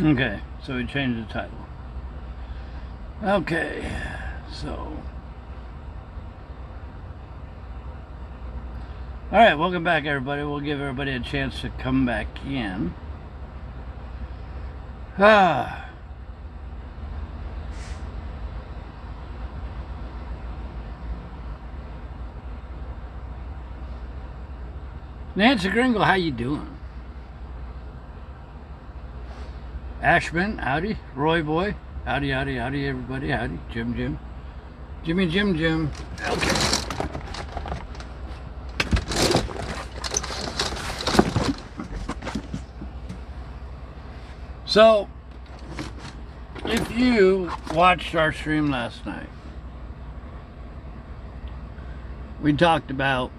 Okay, so we changed the title. Okay, so. Alright, welcome back everybody. We'll give everybody a chance to come back in. Nancy Gringle, how you doing? Ashman, howdy. Roy Boy, howdy, howdy, howdy, everybody, howdy. Jim. Jim. Okay. So, if you watched our stream last night, we talked about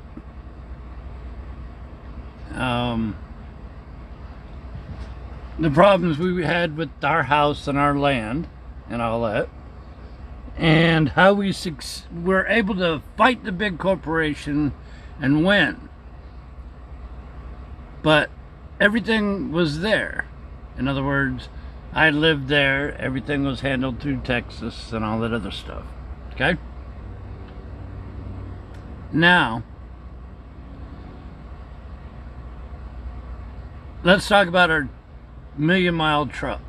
the problems we had with our house and our land and all that, and how we were able to fight the big corporation and win. But everything was there. In other words, I lived there, everything was handled through Texas and all that other stuff. Okay? Now, let's talk about our million-mile truck.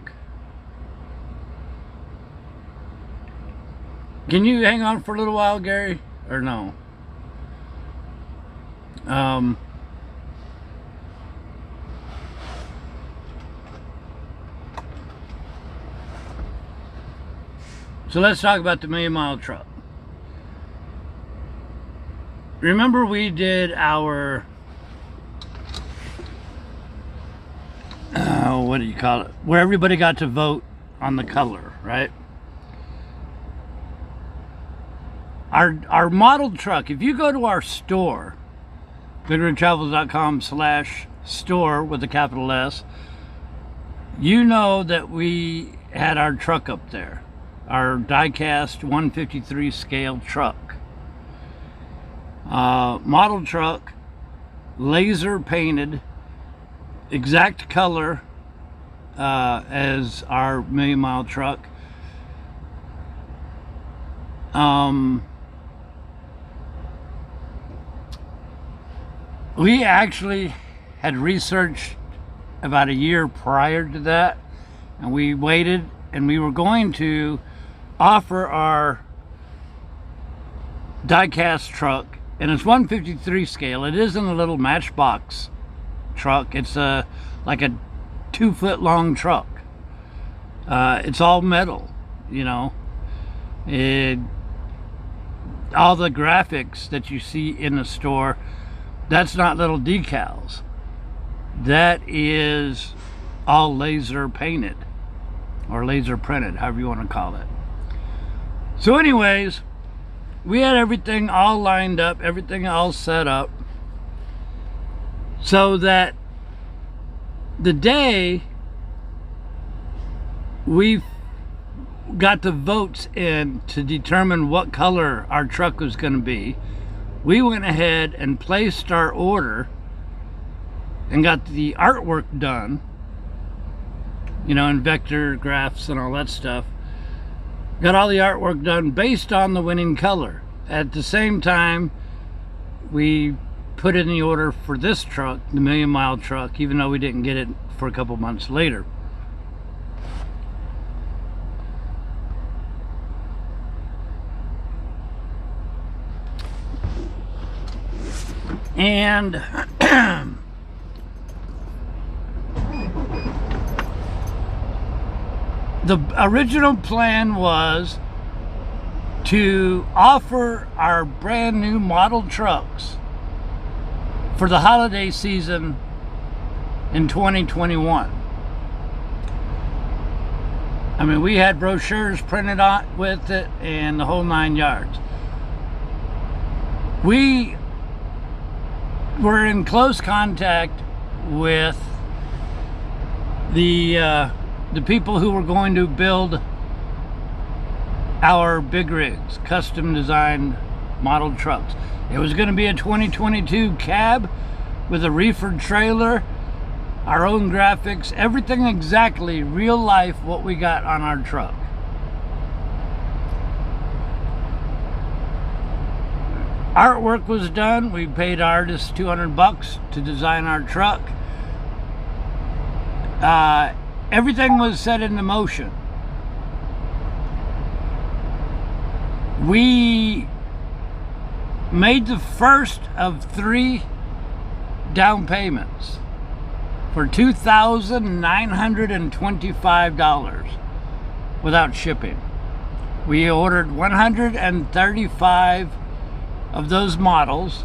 Can you hang on for a little while, Gary? Or no? So let's talk about the million-mile truck. Remember we did our what do you call it? Where everybody got to vote on the color, right? Our model truck, if you go to our store, BigRigTravels.com/store with a capital S, you know that we had our truck up there. Our die-cast 153 scale truck. Model truck, laser painted, exact color as our million-mile truck. We actually had researched about a year prior to that, and we waited, and we were going to offer our die-cast truck, and it's 153 scale. It isn't a little matchbox truck. It's like a 2-foot long truck. It's all metal, you know. All the graphics that you see in the store, that's not little decals. That is all laser painted or laser printed, however you want to call it. So anyways, we had everything all lined up, everything all set up, so that the day we got the votes in to determine what color our truck was going to be, we went ahead and placed our order and got the artwork done, you know, in vector graphs and all that stuff. Got all the artwork done based on the winning color. At the same time, we put in the order for this truck, the million-mile truck, even though we didn't get it for a couple months later. And the original plan was to offer our brand new model trucks for the holiday season in 2021. I mean, we had brochures printed on with it and the whole 9 yards. We were in close contact with the people who were going to build our big rigs, custom designed model trucks. It was going to be a 2022 cab with a reefer trailer our own graphics, everything exactly real life what we got on our truck. Artwork was done. We paid artists $200 to design our truck. Everything was set into motion. We made the first of 3 down payments for $2,925 without shipping. We ordered 135 of those models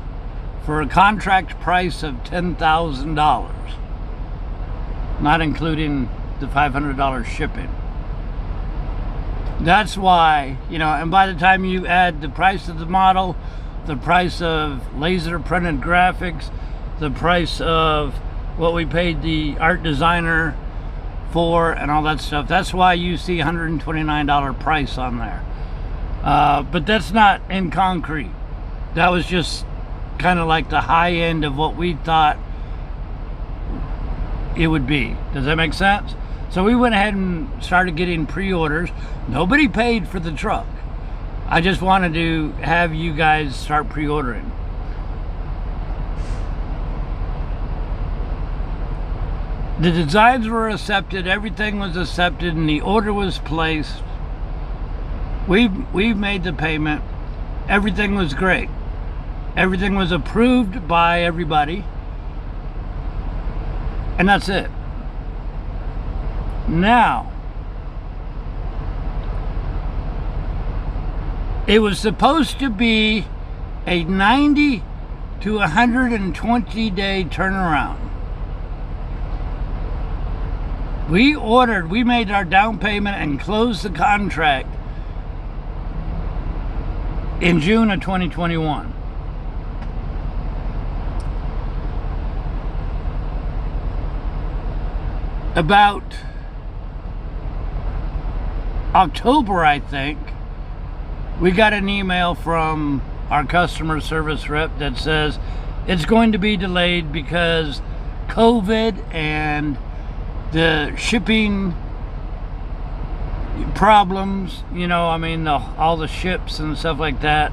for a contract price of $10,000, not including the $500 shipping. That's why, you know, and by the time you add the price of the model, the price of laser printed graphics, the price of what we paid the art designer for and all that stuff, that's why you see $129 price on there. But that's not in concrete. That was just kind of like the high end of what we thought it would be. Does that make sense? So we went ahead and started getting pre-orders. Nobody paid for the truck. I just wanted to have you guys start pre-ordering. The designs were accepted, everything was accepted, and the order was placed. We've made the payment. Everything was great. Everything was approved by everybody. And that's it. Now, it was supposed to be a 90 to 120 day turnaround. We made our down payment and closed the contract in June of 2021. About October, I think, we got an email from our customer service rep that says it's going to be delayed because COVID and the shipping problems, you know, I mean, all the ships and stuff like that,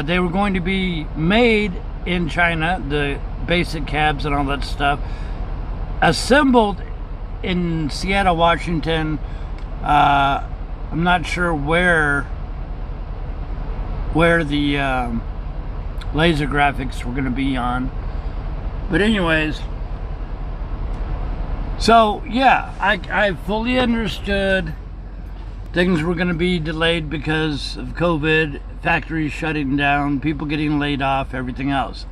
they were going to be made in China, the basic cabs and all that stuff, assembled in Seattle, Washington. I'm not sure where the laser graphics were going to be on, but anyways, so yeah, I fully understood things were going to be delayed because of COVID, factories shutting down, people getting laid off, everything else.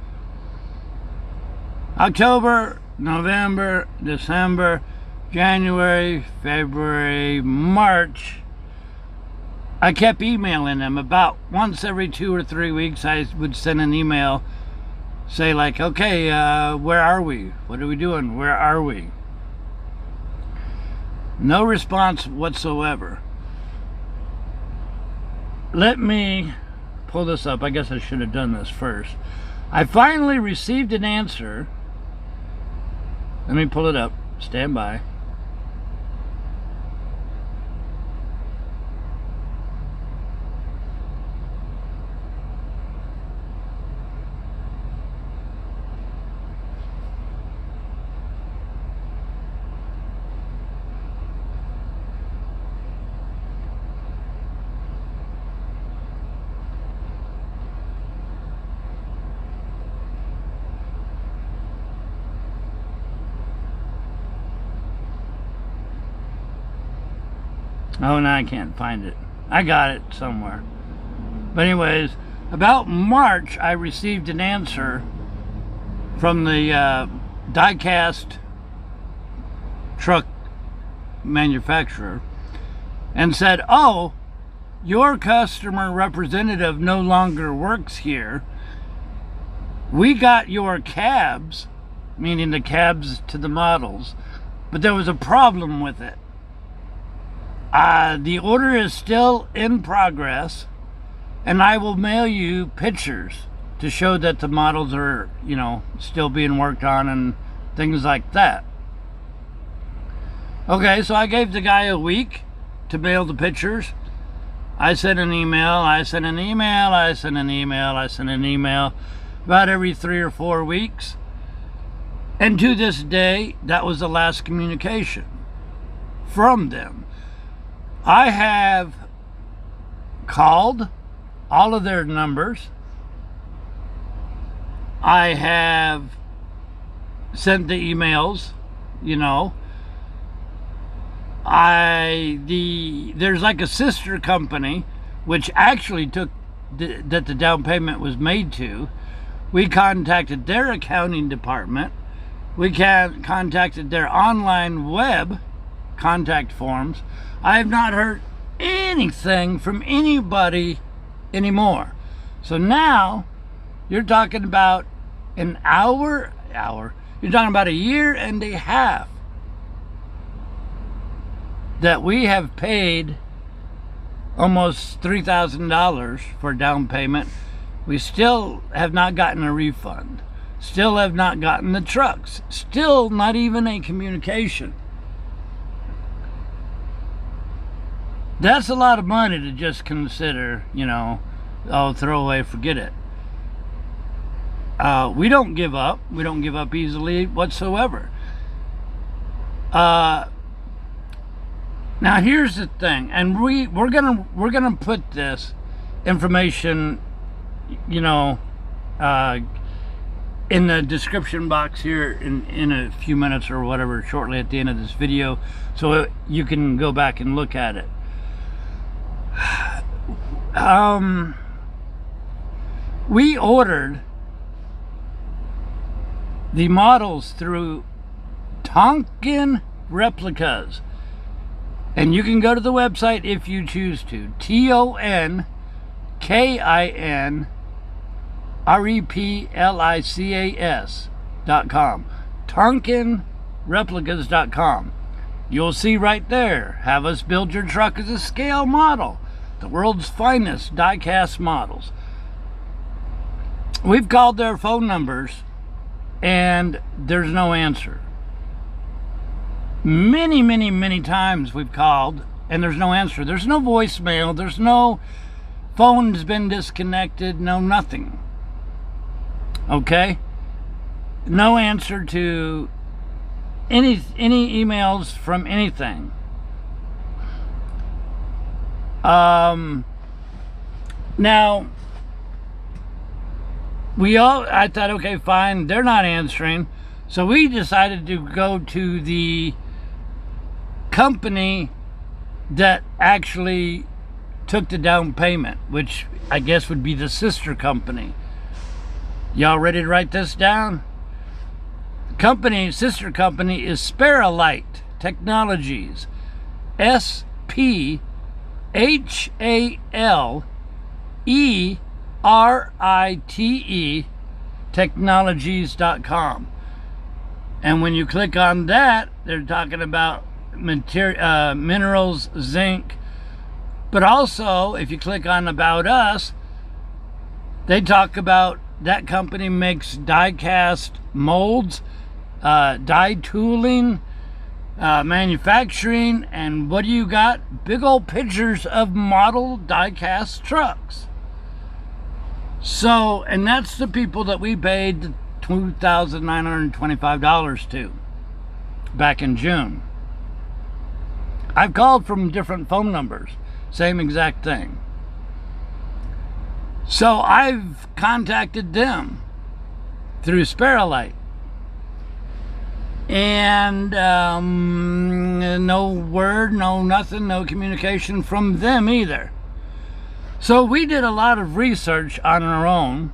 October, November, December, January, February, March, I kept emailing them. About once every 2 or 3 weeks, I would send an email, say like, okay, where are we? What are we doing? Where are we? No response whatsoever. Let me pull this up. I guess I should have done this first. I finally received an answer. Let me pull it up. Stand by. Oh, now I can't find it. I got it somewhere. But anyways, about March, I received an answer from the die-cast truck manufacturer and said, oh, your customer representative no longer works here. We got your cabs, meaning the cabs to the models, but there was a problem with it. The order is still in progress, and I will mail you pictures to show that the models are, you know, still being worked on and things like that. Okay, so I gave the guy a week to mail the pictures. I sent an email, I sent an email, I sent an email, I sent an email about every 3 or 4 weeks. And to this day, that was the last communication from them. I have called all of their numbers. I have sent the emails, you know. There's like a sister company which actually took that the down payment was made to. We contacted their accounting department. We contacted their online web contact forms. I have not heard anything from anybody anymore. So now you're talking about an hour, you're talking about a year and a half that we have paid almost $3,000 for down payment. We still have not gotten a refund. Still have not gotten the trucks. Still not even a communication. That's a lot of money to just consider, you know, oh, throw away, forget it. We don't give up. We don't give up easily whatsoever. Now here's the thing, and we're gonna put this information, you know, in the description box here in a few minutes or whatever, shortly at the end of this video, so you can go back and look at it. We ordered the models through Tonkin Replicas. And you can go to the website if you choose to. TONKINREPLICAS.com. TonkinReplicas.com. You'll see right there, have us build your truck as a scale model. The world's finest die-cast models. We've called their phone numbers and there's no answer. Many times we've called and there's no answer. There's no voicemail. There's no phone's been disconnected. No nothing. Okay? No answer to any emails from anything. Now I thought, okay, fine, they're not answering. So we decided to go to the company that actually took the down payment, which I guess would be the sister company. Y'all ready to write this down? Sister company is Spiralite Technologies. SPHALERITE Technologies.com. And when you click on that, they're talking about minerals, zinc. But also, if you click on About Us, they talk about that company makes die-cast molds, die tooling, manufacturing, and what do you got? Big old pictures of model die-cast trucks. So, and that's the people that we paid $2,925 to back in June. I've called from different phone numbers, same exact thing. So I've contacted them through Spiralite, and no word, no nothing, no communication from them either. So we did a lot of research on our own,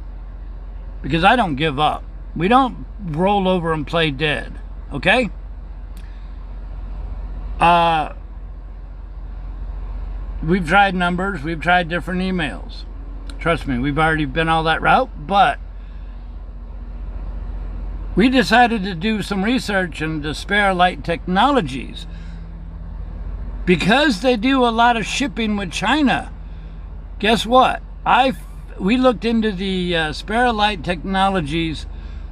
because I don't give up. We don't roll over and play dead, okay? We've tried numbers, we've tried different emails. Trust me, we've already been all that route, but we decided to do some research into Spiralite Technologies because they do a lot of shipping with China. Guess what? We looked into the Spiralite Technologies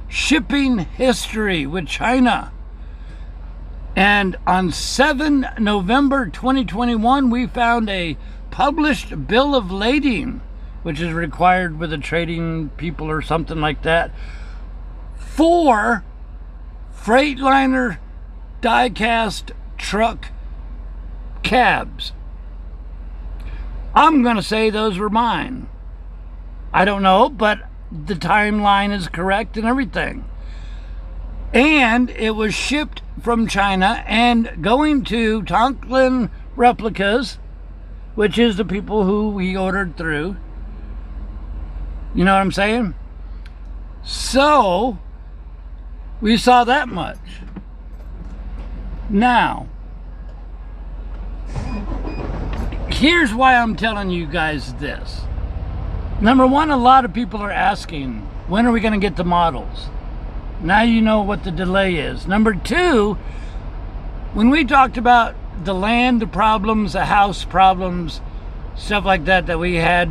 shipping history with China. And on 7 November 2021, we found a published bill of lading, which is required with the trading people or something like that, for Freightliner die-cast truck cabs. I'm going to say those were mine. I don't know, but the timeline is correct and everything. And it was shipped from China and going to Tonklin Replicas, which is the people who we ordered through. You know what I'm saying? So, we saw that much. Now, here's why I'm telling you guys this. Number one, a lot of people are asking, when are we going to get the models? Now you know what the delay is. Number two, when we talked about the land problems, the house problems, stuff like that that we had,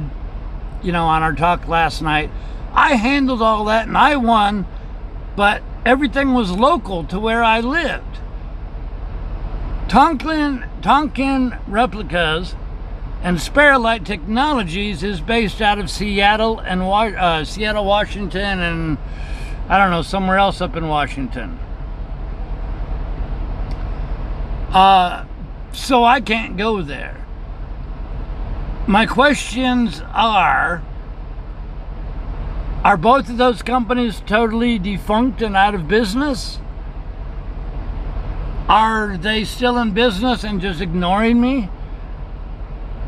you know, on our talk last night, I handled all that and I won, but everything was local to where I lived. Tonkin Replicas and Sparrowlight Technologies is based out of Seattle and Seattle, Washington, and I don't know, somewhere else up in Washington. So I can't go there. My questions are both of those companies totally defunct and out of business? Are they still in business and just ignoring me?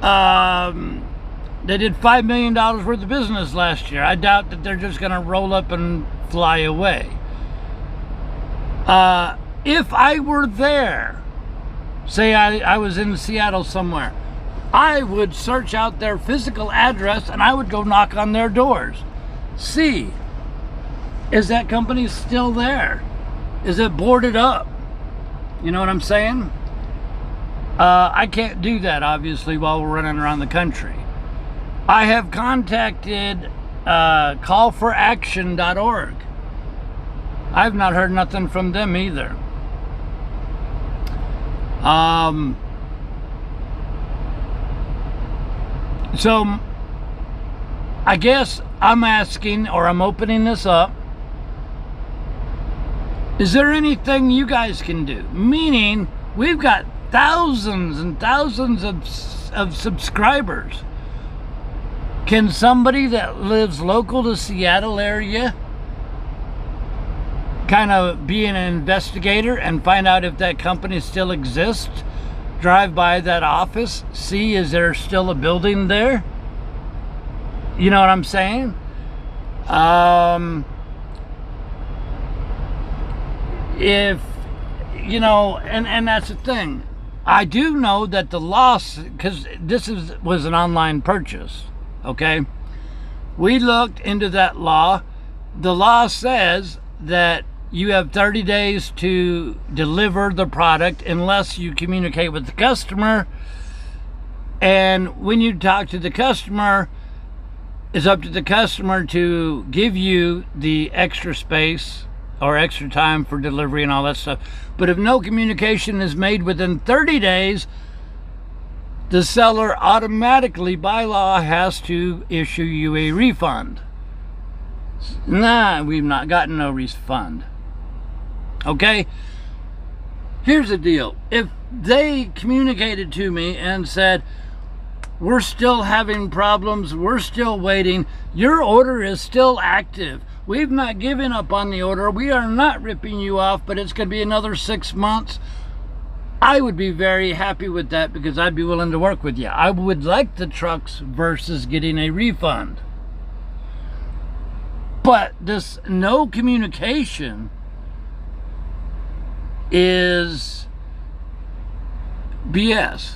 They did $5 million worth of business last year. I doubt that they're just going to roll up and fly away. If I were there, say I was in Seattle somewhere, I would search out their physical address and I would go knock on their doors. See, is that company still there? Is it boarded up? You know what I'm saying? I can't do that, obviously, while we're running around the country. I have contacted callforaction.org. I've not heard nothing from them either. So, I guess I'm asking, or I'm opening this up, is there anything you guys can do? Meaning, we've got thousands and thousands of subscribers. Can somebody that lives local to Seattle area kind of be an investigator and find out if that company still exists? Drive by that office, see, is there still a building there? You know what I'm saying? If, you know, and that's the thing. I do know that the loss, because this was an online purchase, okay? We looked into that law. The law says that you have 30 days to deliver the product unless you communicate with the customer. And when you talk to the customer, it's up to the customer to give you the extra space or extra time for delivery and all that stuff. But if no communication is made within 30 days, the seller automatically, by law, has to issue you a refund. Nah, we've not gotten no refund. Okay? Here's the deal. If they communicated to me and said, we're still having problems, we're still waiting, your order is still active, we've not given up on the order, we are not ripping you off, but it's going to be another 6 months, I would be very happy with that, because I'd be willing to work with you. I would like the trucks versus getting a refund. But this no communication is BS.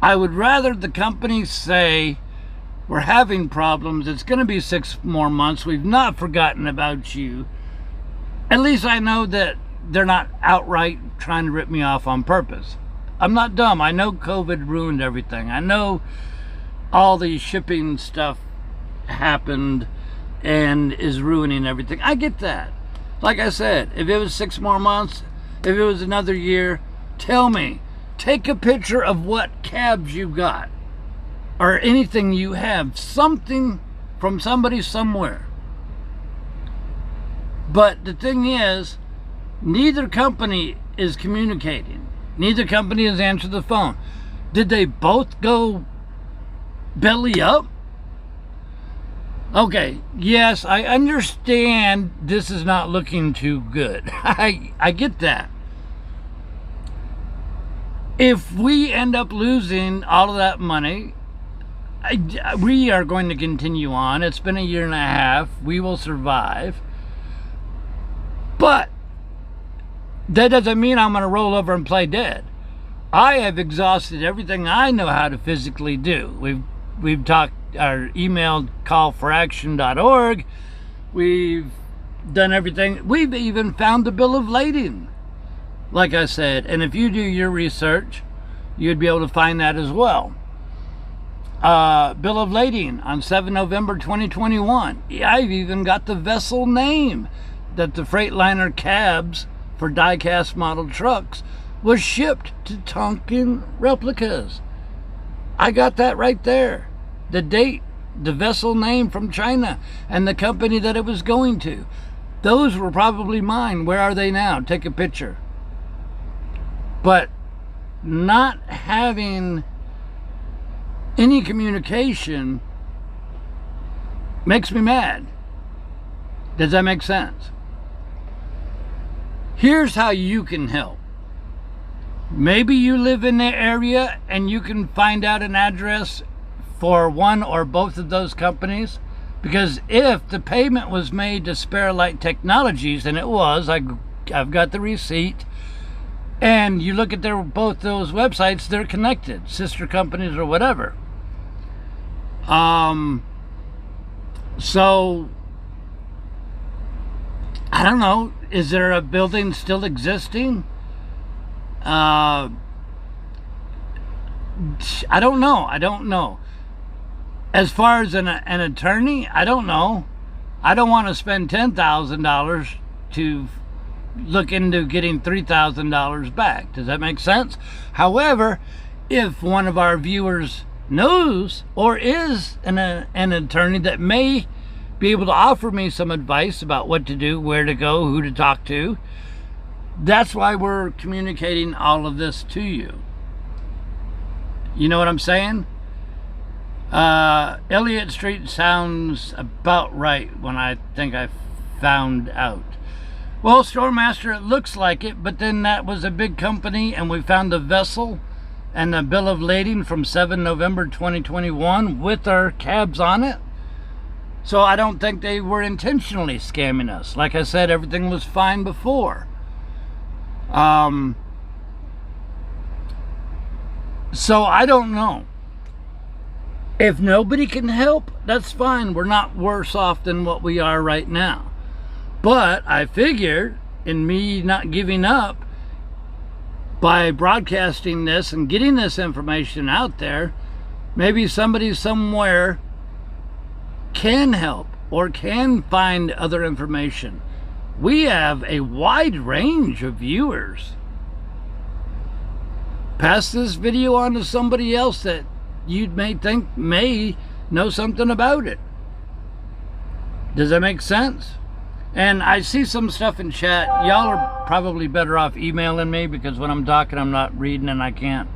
I would rather the company say, we're having problems, it's going to be 6 more months, we've not forgotten about you. At least I know that they're not outright trying to rip me off on purpose. I'm not dumb. I know COVID ruined everything. I know all the shipping stuff happened and is ruining everything. I get that. Like I said, if it was 6 more months, if it was another year, tell me. Take a picture of what cabs you got or anything you have, something from somebody somewhere. But the thing is, neither company is communicating. Neither company has answered the phone. Did they both go belly up? Okay, yes, I understand this is not looking too good. I get that. If we end up losing all of that money, we are going to continue on. It's been a year and a half. We will survive. But that doesn't mean I'm going to roll over and play dead. I have exhausted everything I know how to physically do. We've talked our emailed callforaction.org. We've done everything. We've even found the bill of lading, like I said. And if you do your research, you'd be able to find that as well. Bill of lading on 7 November 2021. I've even got the vessel name that the Freightliner cabs for die-cast model trucks was shipped to Tonkin replicas. I got that right there. The date, the vessel name from China, and the company that it was going to. Those were probably mine. Where are they now? Take a picture. But not having any communication makes me mad. Does that make sense? Here's how you can help. Maybe you live in the area and you can find out an address for one or both of those companies, because if the payment was made to Spare Light Technologies, and it was, I've got the receipt, and you look at both those websites, they're connected, sister companies or whatever. So I don't know, is there a building still existing? I don't know. As far as an attorney, I don't know. I don't want to spend $10,000 to look into getting $3,000 back. Does that make sense? However, if one of our viewers knows or is an attorney that may be able to offer me some advice about what to do, where to go, who to talk to, that's why we're communicating all of this to you. You know what I'm saying? Elliott Street sounds about right when I think I found out. Well, Storemaster, it looks like it, but then that was a big company, and we found the vessel and the bill of lading from 7 November 2021 with our cabs on it. So I don't think they were intentionally scamming us. Like I said, everything was fine before. So I don't know. If nobody can help, that's fine. We're not worse off than what we are right now. But I figured, in me not giving up, by broadcasting this and getting this information out there, maybe somebody somewhere can help or can find other information. We have a wide range of viewers. Pass this video on to somebody else that you may think may know something about it. Does that make sense? And I see some stuff in chat. Y'all are probably better off emailing me, because when I'm talking, I'm not reading and I can't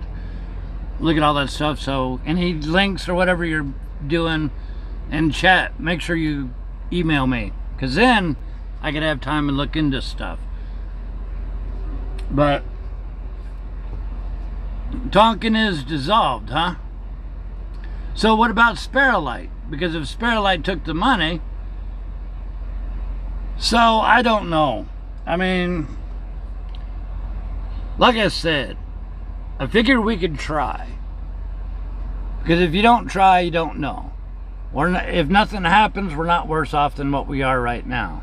look at all that stuff. So any links or whatever you're doing in chat, make sure you email me, because then I could have time and look into stuff. But Tonkin is dissolved, huh? So what about Spare Light? Because if Spare Light took the money, so I don't know. I mean, like I said, I figured we could try. Because if you don't try, you don't know. If nothing happens, we're not worse off than what we are right now.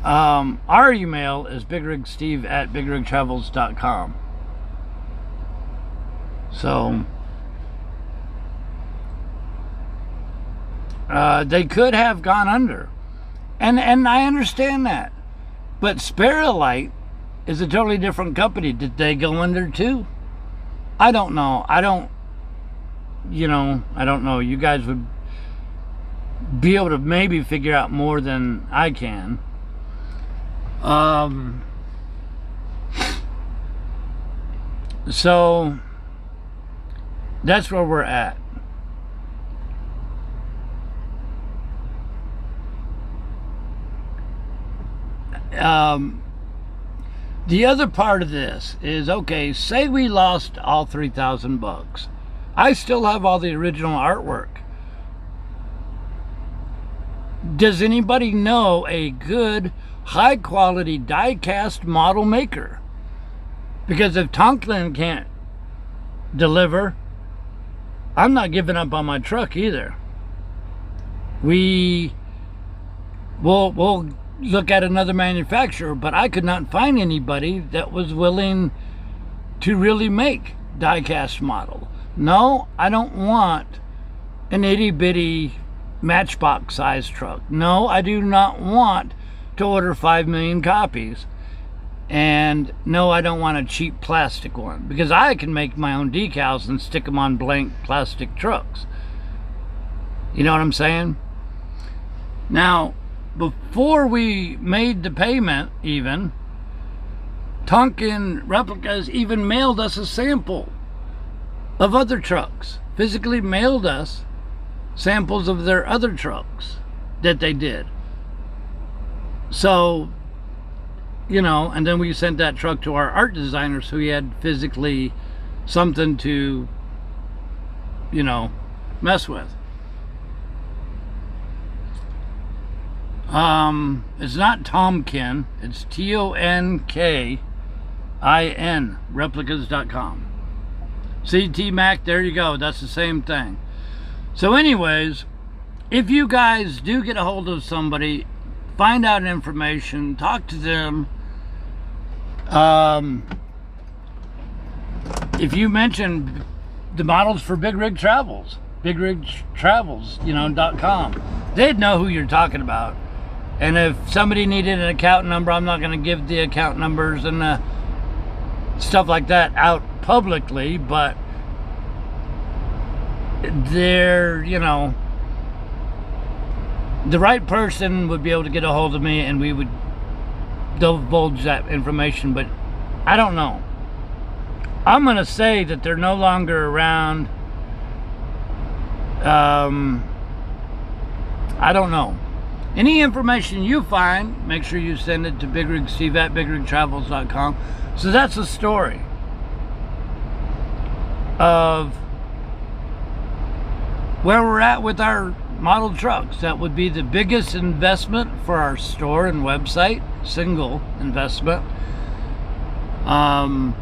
Our email is BigRigSteve@BigRigTravels.com. So they could have gone under. And I understand that. But Prairie is a totally different company. Did they go under too? I don't know. I don't know. You guys would be able to maybe figure out more than I can. So that's where we're at. The other part of this is, okay, say we lost all 3,000 bucks. I still have all the original artwork. Does anybody know a good, high quality die cast model maker? Because if Tonklin can't deliver, I'm not giving up on my truck either. We'll look at another manufacturer, but I could not find anybody that was willing to really make die cast model. No, I don't want an itty bitty matchbox size truck. No, I do not want to order 5 million copies. And no, I don't want a cheap plastic one, because I can make my own decals and stick them on blank plastic trucks. You know what I'm saying? Now, before we made the payment even, Tonkin Replicas even mailed us a sample of other trucks. Physically mailed us samples of their other trucks that they did. So, and then we sent that truck to our art designer, so he had physically something to, mess with. It's not Tomkin, it's Tonkin, replicas.com. See, T-Mac, there you go, that's the same thing. So anyways, if you guys do get a hold of somebody, find out information, talk to them. If you mention the models for BigRigTravels, BigRigTravels, .com, they'd know who you're talking about. And if somebody needed an account number, I'm not going to give the account numbers and stuff like that out publicly, but they're, the right person would be able to get a hold of me, and we would divulge that information, but I don't know. I'm going to say that they're no longer around. I don't know. Any information you find, make sure you send it to BigRigSteve at BigRigTravels.com. So that's the story of where we're at with our model trucks. That would be the biggest investment for our store and website, single investment. On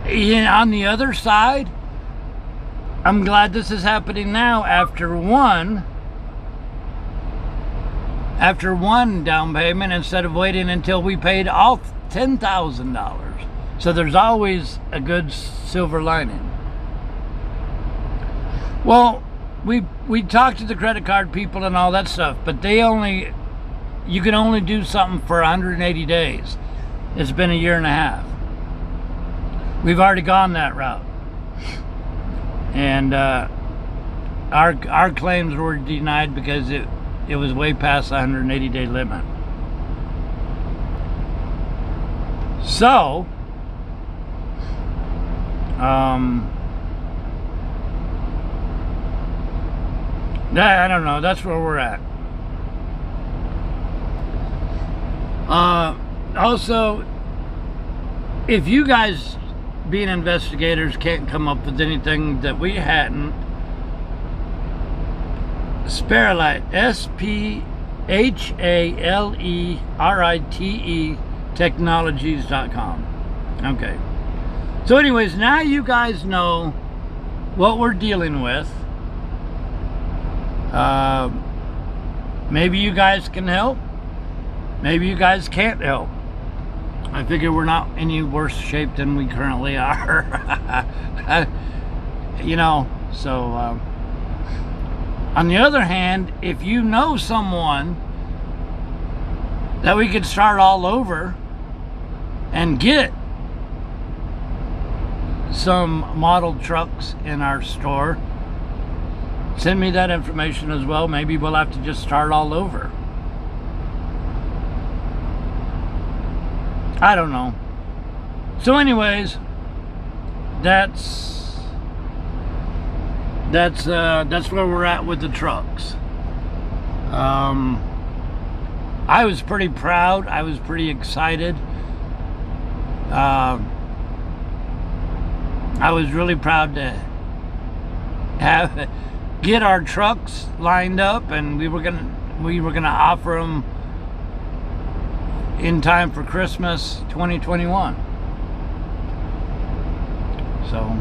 the other side, I'm glad this is happening now after one down payment instead of waiting until we paid all $10,000. So there's always a good silver lining. Well, we talked to the credit card people and all that stuff, but you can only do something for 180 days. It's been a year and a half. We've already gone that route. And our claims were denied because it was way past the 180-day limit. So, I don't know. That's where we're at. Also, if you guys, being investigators, can't come up with anything that we hadn't, Sphalerite, SPHALERITE technologies.com. Okay. So anyways, now you guys know what we're dealing with. Maybe you guys can help. Maybe you guys can't help. I figure we're not any worse shape than we currently are. So On the other hand, if you know someone that we could start all over and get some model trucks in our store, send me that information as well. Maybe we'll have to just start all over. I don't know. So anyways, that's where we're at with the trucks. I was pretty proud. I was pretty excited. I was really proud to get our trucks lined up, and we were gonna offer them in time for Christmas 2021. So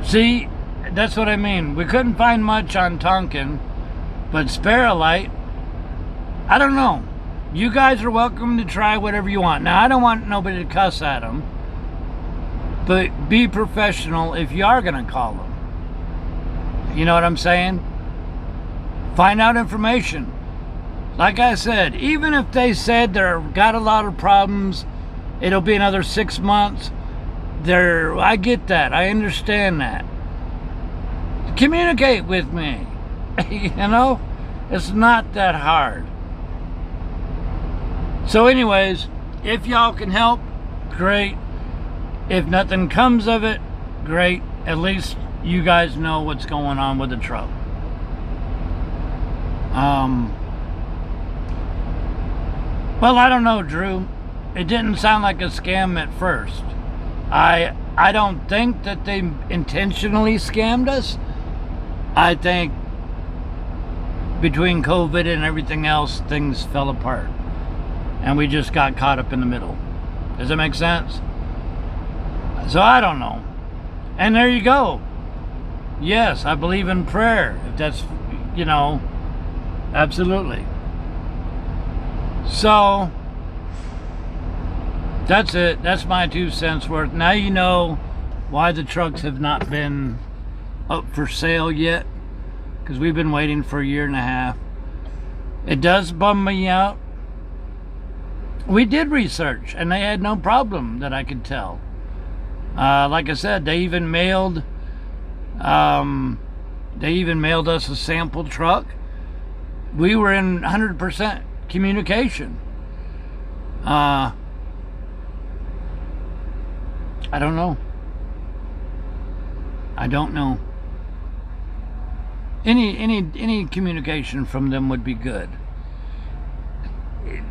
see, that's what I mean. We couldn't find much on Tonkin, but Sparrowlight, I don't know. You guys are welcome to try whatever you want. Now, I don't want nobody to cuss at them, but be professional if you are going to call them. You know what I'm saying? Find out information. Like I said, even if they said they've got a lot of problems, it'll be another 6 months. I get that. I understand that. Communicate with me. You know? It's not that hard. So anyways, if y'all can help, great. If nothing comes of it, great. At least you guys know what's going on with the truck. Well, I don't know, Drew. It didn't sound like a scam at first. I don't think that they intentionally scammed us. I think between COVID and everything else, things fell apart. And we just got caught up in the middle. Does that make sense? So I don't know. And there you go. Yes, I believe in prayer. If that's, you know, absolutely. So that's it. That's my 2 cents worth. Now you know why the trucks have not been up for sale yet, because we've been waiting for a year and a half. It does bum me out. We did research, and they had no problem that I could tell. Like I said, they even mailed us a sample truck. We were in 100% communication. I don't know. Any communication from them would be good.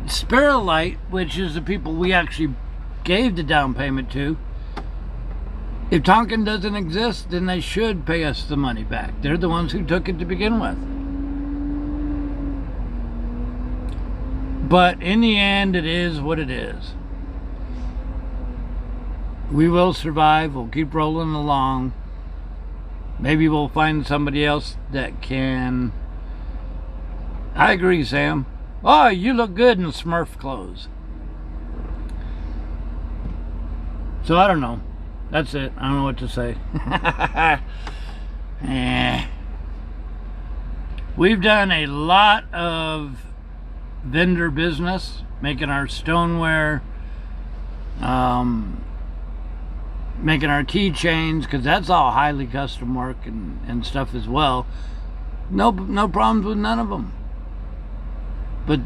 Sparrowlight, which is the people we actually gave the down payment to, if Tonkin doesn't exist, then they should pay us the money back. They're the ones who took it to begin with. But in the end, it is what it is. We will survive. We'll keep rolling along. Maybe we'll find somebody else that can. I agree, Sam. Oh, you look good in Smurf clothes. So I don't know. That's it. I don't know what to say. We've done a lot of vendor business, making our stoneware, making our keychains, because that's all highly custom work and stuff as well. No problems with none of them. But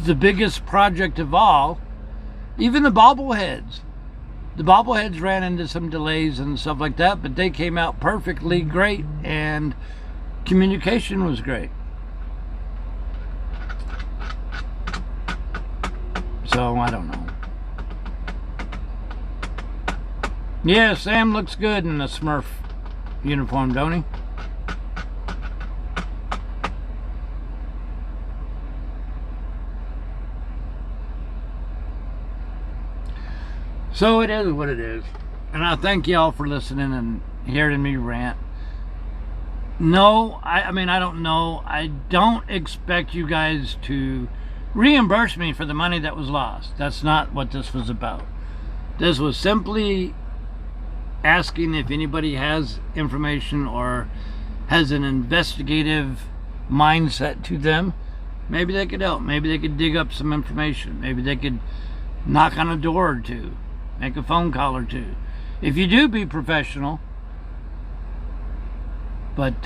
the biggest project of all, even the bobbleheads. The bobbleheads ran into some delays and stuff like that, but they came out perfectly great, and communication was great. So, I don't know. Yeah, Sam looks good in the Smurf uniform, don't he? So it is what it is. And I thank y'all for listening and hearing me rant. No, I mean, I don't know. I don't expect you guys to reimburse me for the money that was lost. That's not what this was about. This was simply asking if anybody has information or has an investigative mindset to them. Maybe they could help. Maybe they could dig up some information. Maybe they could knock on a door or two, make a phone call or two. If you do, be professional. But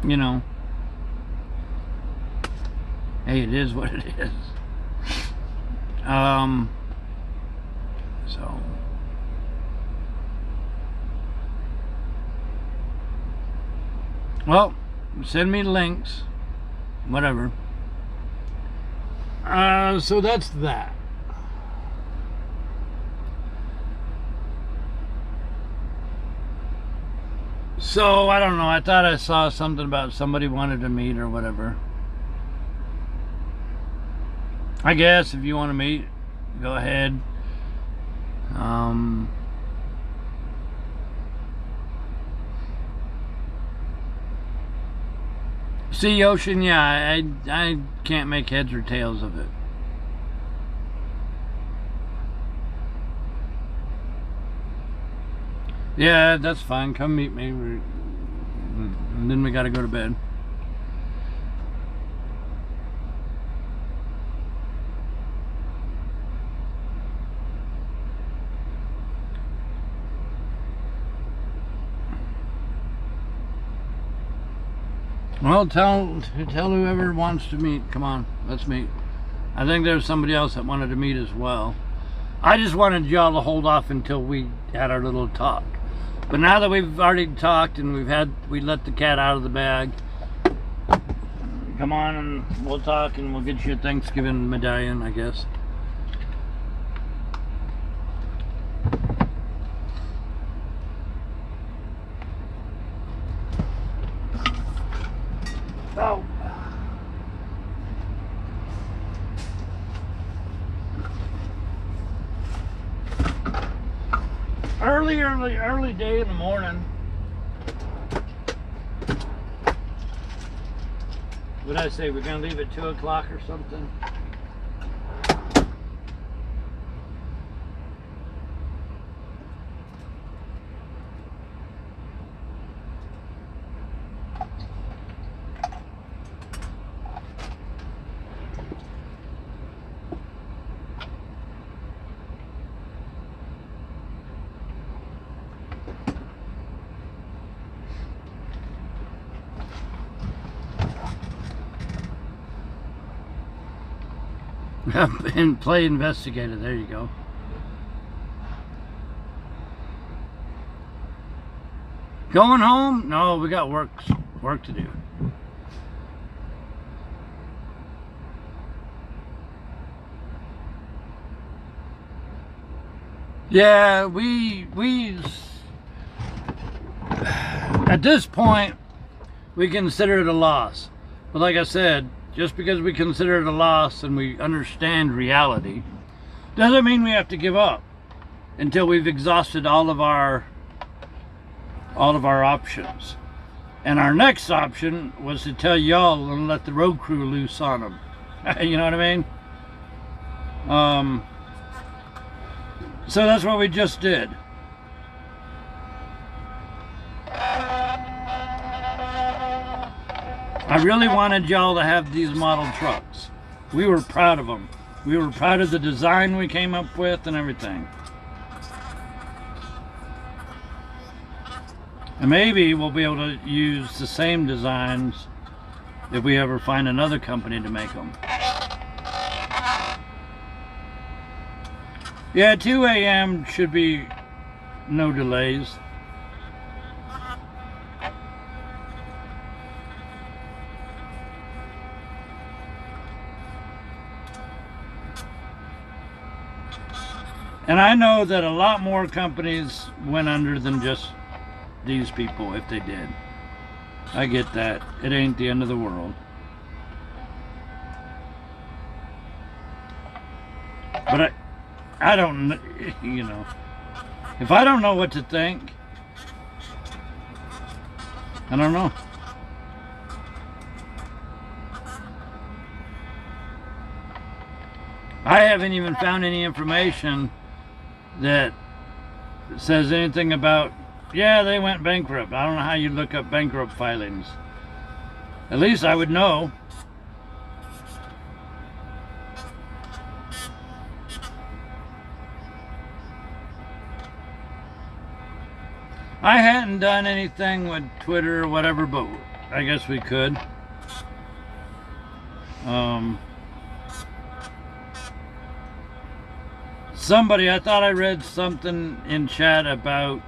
you know, hey, it is what it is. So well, send me links, whatever. So that's that. So I don't know, I thought I saw something about somebody wanted to meet or whatever. I guess if you want to meet, go ahead. Sea ocean, yeah, I can't make heads or tails of it. Yeah, that's fine. Come meet me. And then we gotta go to bed. Well, tell whoever wants to meet. Come on, let's meet. I think there's somebody else that wanted to meet as well. I just wanted y'all to hold off until we had our little talk. But now that we've already talked and we let the cat out of the bag, come on and we'll talk and we'll get you a Thanksgiving medallion, I guess. Oh. Early day in the morning. What did I say? We're gonna leave at 2 o'clock or something? And play investigative. There you go. Going home? No, we got work to do. Yeah, we at this point we consider it a loss. But like I said, just because we consider it a loss and we understand reality doesn't mean we have to give up until we've exhausted all of our options. And our next option was to tell y'all and let the road crew loose on them. You know what I mean? So that's what we just did. I really wanted y'all to have these model trucks. We were proud of them. We were proud of the design we came up with and everything. And maybe we'll be able to use the same designs if we ever find another company to make them. Yeah, 2 a.m. should be no delays. And I know that a lot more companies went under than just these people, if they did. I get that. It ain't the end of the world. But I don't, you know, if I don't know what to think, I don't know. I haven't even found any information that says anything about, yeah, they went bankrupt. I don't know how you look up bankrupt filings. At least I would know. I hadn't done anything with Twitter or whatever, but I guess we could. Somebody, I thought I read something in chat about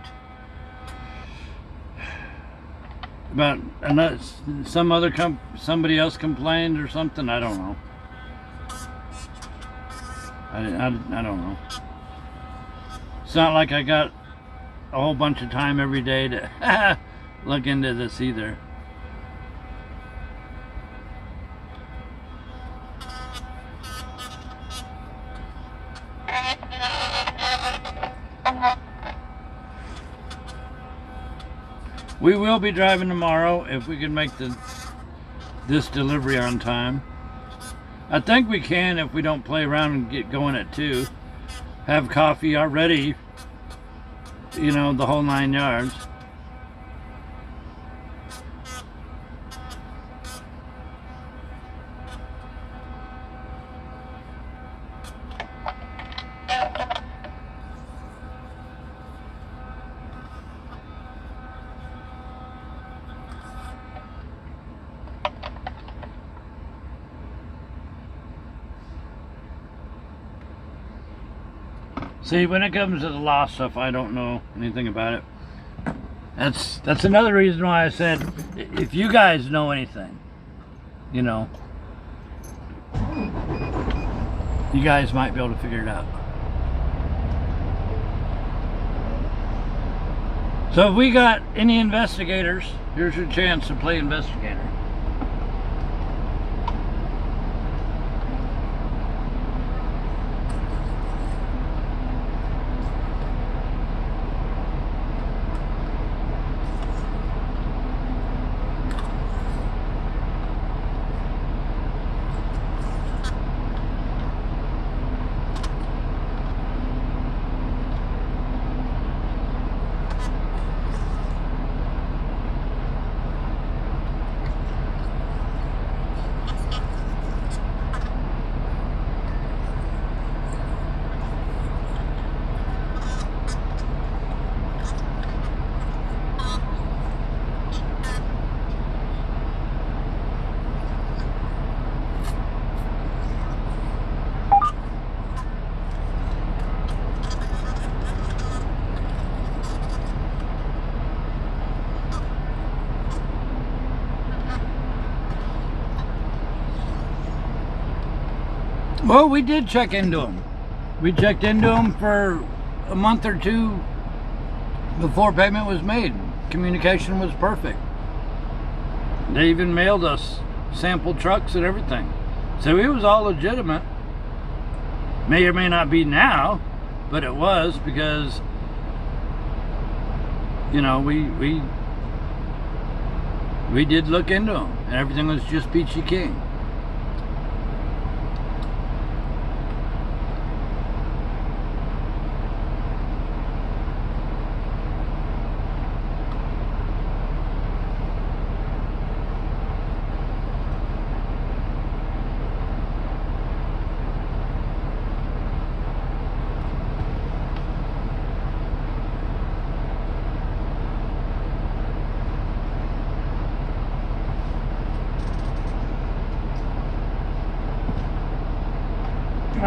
another, somebody else complained or something. I don't know. I don't know. It's not like I got a whole bunch of time every day to look into this either. We will be driving tomorrow if we can make this delivery on time. I think we can if we don't play around and get going at 2. Have coffee already, you know, the whole 9 yards. See, when it comes to the law stuff, I don't know anything about it. That's another reason why I said, if you guys know anything, you know, you guys might be able to figure it out. So if we got any investigators, here's your chance to play investigator. Well, we did check into them. We checked into them for a month or 2 before payment was made. Communication was perfect. They even mailed us sample trucks and everything. So it was all legitimate. May or may not be now, but it was, because, you know, we did look into them, and everything was just peachy keen.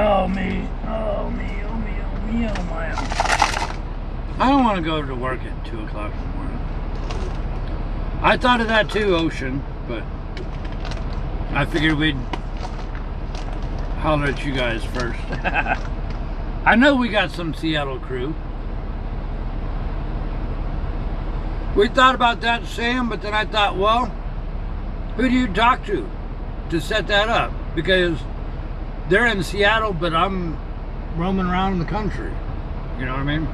Oh me, oh me, oh me, oh me, oh my. I don't want to go to work at 2 o'clock in the morning. I thought of that too, Ocean, but I figured we'd holler at you guys first. I know we got some Seattle crew. We thought about that, Sam, but then I thought, well, who do you talk to set that up? Because they're in Seattle, but I'm roaming around in the country. You know what I mean?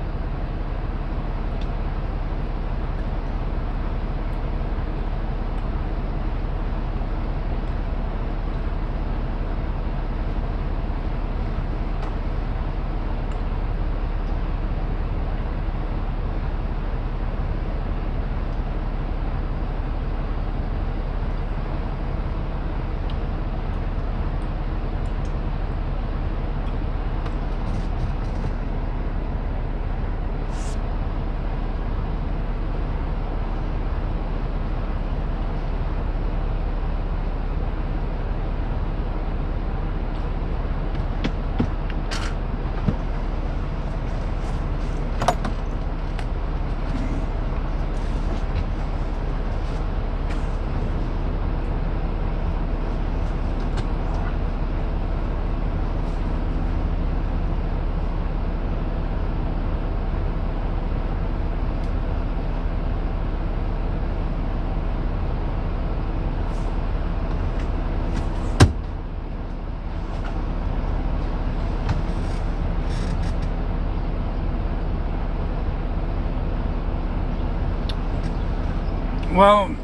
Well,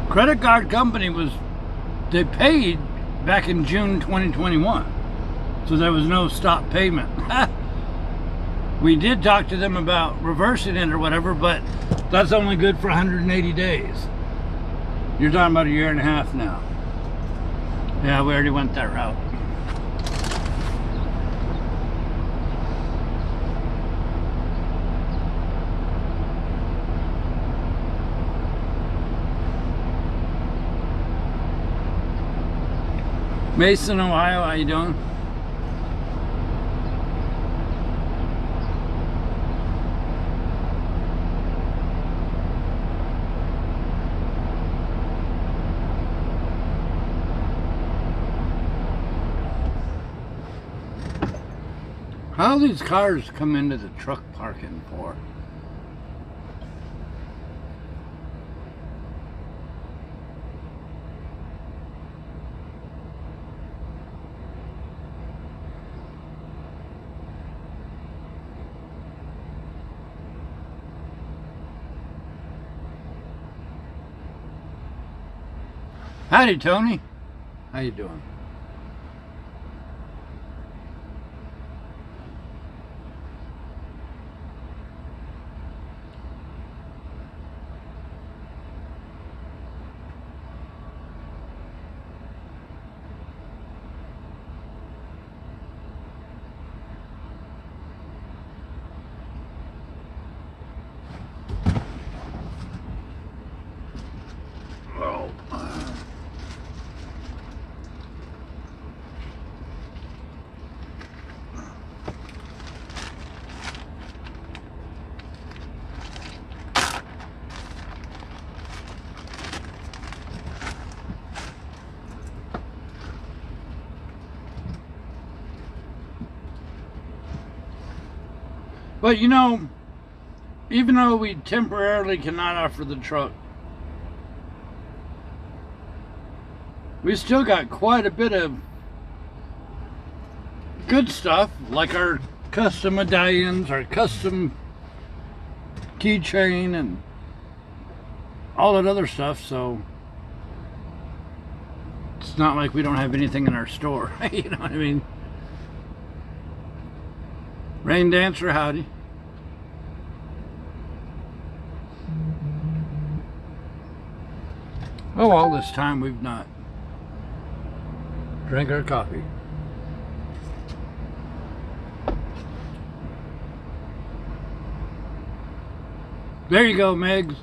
credit card company they paid back in June 2021. So there was no stop payment. We did talk to them about reversing it or whatever, but that's only good for 180 days. You're talking about a year and a half now. Yeah, we already went that route. Mason, Ohio, how you doing? How do these cars come into the truck parking for? Howdy, Tony. How you doing? But you know, even though we temporarily cannot offer the truck, we still got quite a bit of good stuff, like our custom medallions, our custom keychain, and all that other stuff. So it's not like we don't have anything in our store. You know what I mean? Rain Dancer, howdy. Oh, all this time we've not drank our coffee. There you go, Megs.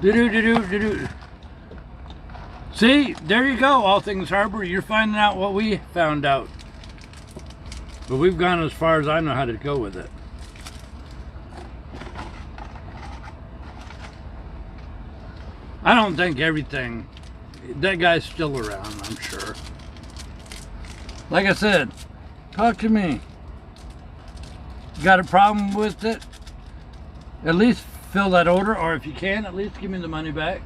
Do-do-do-do-do-do. See, there you go, All Things Harbor. You're finding out what we found out. But we've gone as far as I know how to go with it. I don't think everything. That guy's still around, I'm sure. Like I said, talk to me. Got a problem with it? At least fill that order, or if you can, at least give me the money back.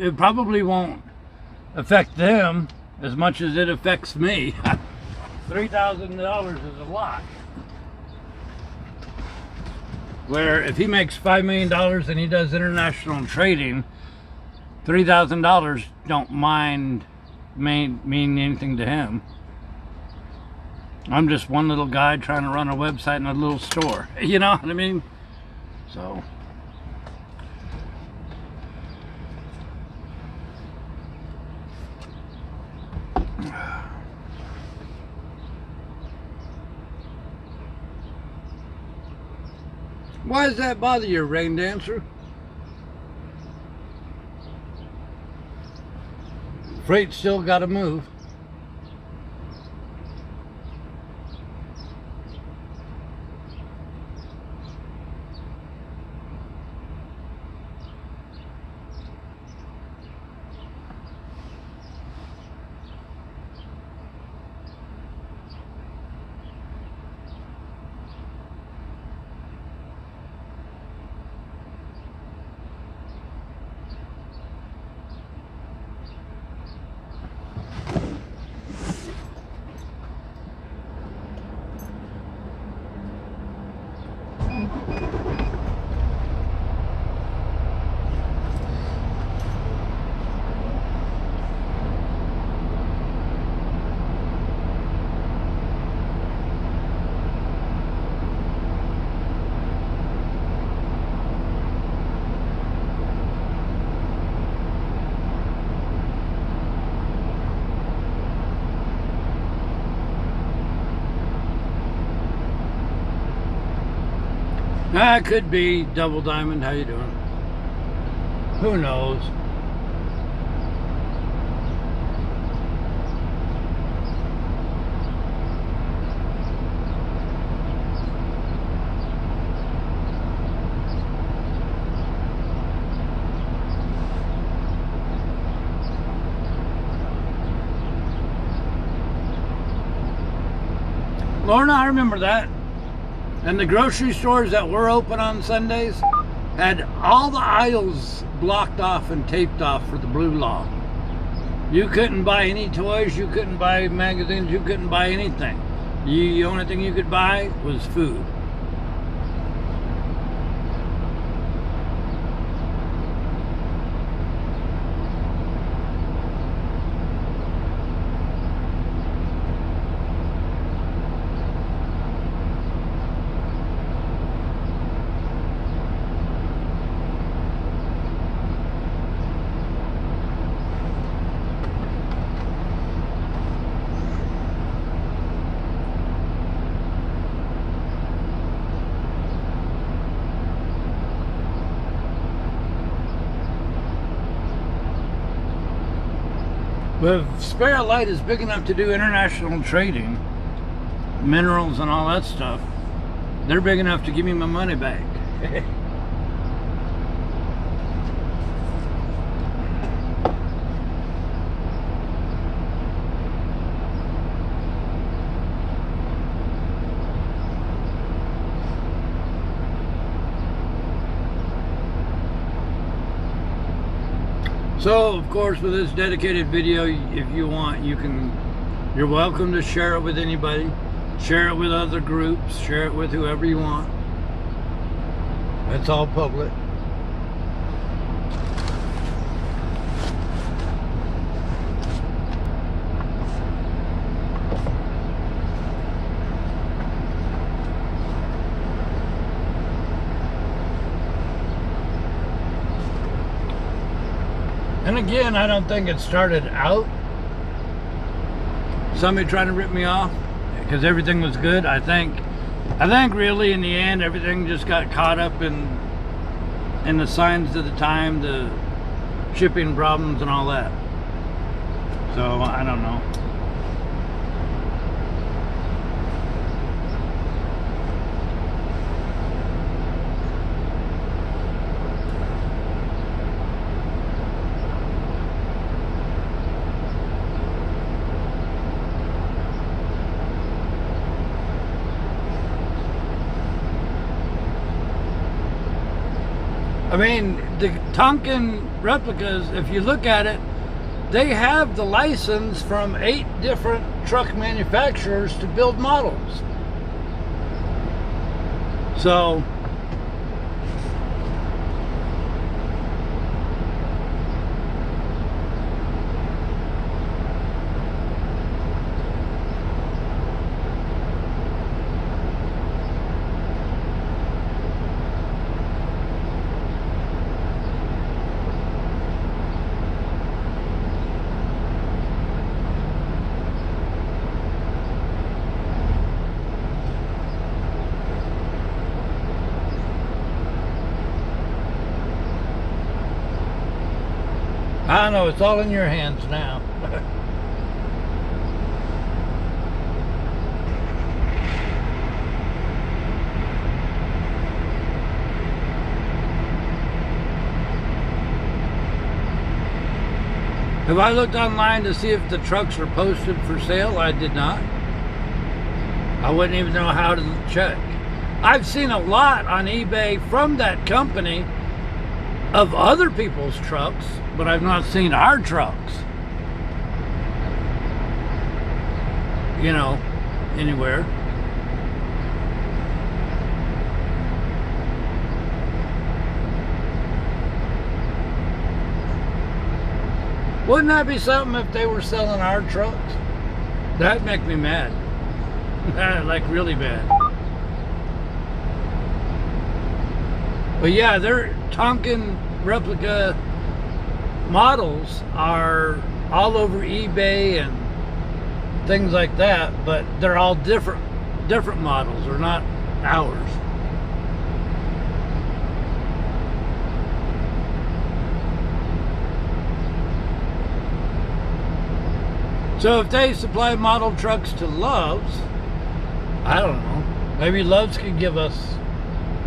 It probably won't affect them as much as it affects me. $3,000 is a lot. Where if he makes $5 million and he does international trading, $3,000 don't mean anything to him. I'm just one little guy trying to run a website and a little store. You know what I mean? So. Why does that bother you, Rain Dancer? Freight still got to move. That could be Double Diamond. How you doing? Who knows? Lorna, I remember that. And the grocery stores that were open on Sundays had all the aisles blocked off and taped off for the blue law. You couldn't buy any toys, you couldn't buy magazines, you couldn't buy anything. The only thing you could buy was food. But if Spare Light is big enough to do international trading, minerals and all that stuff, they're big enough to give me my money back. So, of course, with this dedicated video, if you want, you're welcome to share it with anybody. Share it with other groups. Share it with whoever you want. It's all public. And again, I don't think it started out somebody trying to rip me off because everything was good. I think really in the end everything just got caught up in the signs of the time, the shipping problems and all that. So I don't know. I mean, the Tonkin replicas, if you look at it, they have the license from 8 different truck manufacturers to build models. So, I don't know, it's all in your hands now. Have I looked online to see if the trucks are posted for sale? I did not. I wouldn't even know how to check. I've seen a lot on eBay from that company of other people's trucks, but I've not seen our trucks, you know, anywhere. Wouldn't that be something if they were selling our trucks? That'd make me mad. Like really bad. But yeah, they're Tonkin replica models are all over eBay and things like that, but they're all different models. They're not ours. So if they supply model trucks to Love's, I don't know. Maybe Love's could give us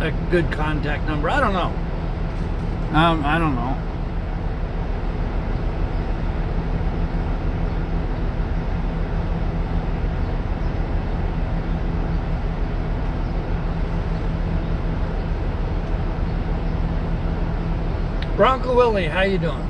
a good contact number. I don't know. I don't know. Bronco Willie, how you doing?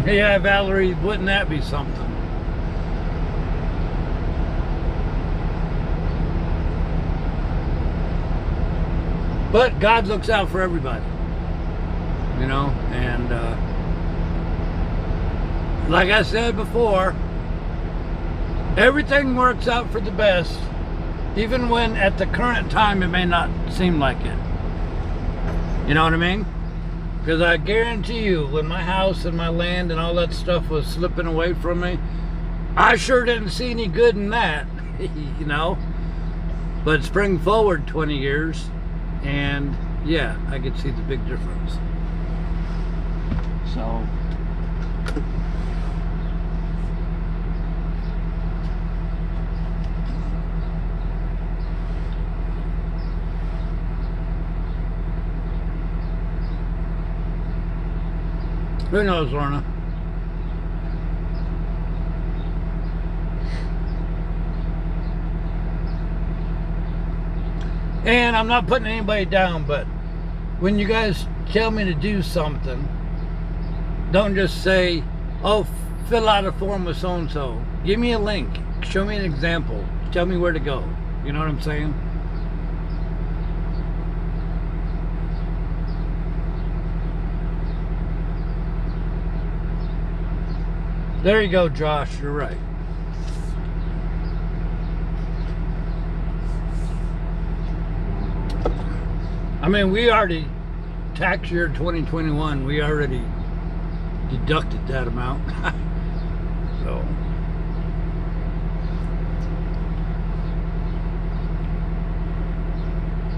Yeah, Valerie, wouldn't that be something? But God looks out for everybody, you know, and like I said before, everything works out for the best, even when at the current time it may not seem like it. You know what I mean? Because I guarantee you, when my house and my land and all that stuff was slipping away from me, I sure didn't see any good in that, you know. But spring forward 20 years, and yeah, I could see the big difference. So, who knows, Lorna? And I'm not putting anybody down, but when you guys tell me to do something, don't just say, oh, fill out a form with so-and-so. Give me a link. Show me an example. Tell me where to go. You know what I'm saying? There you go, Josh. You're right. I mean, we already, tax year 2021, we already deducted that amount. So.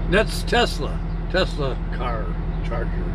That's Tesla car chargers.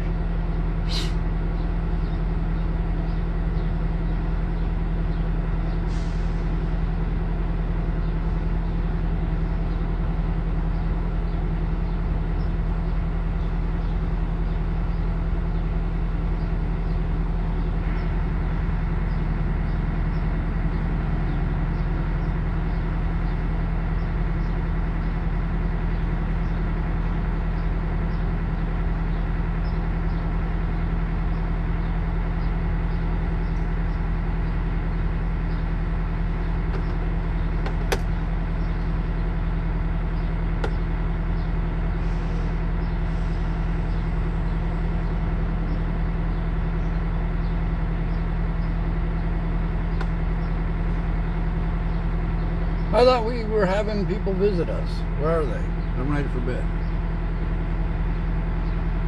I thought we were having people visit us. Where are they? I'm ready for bed.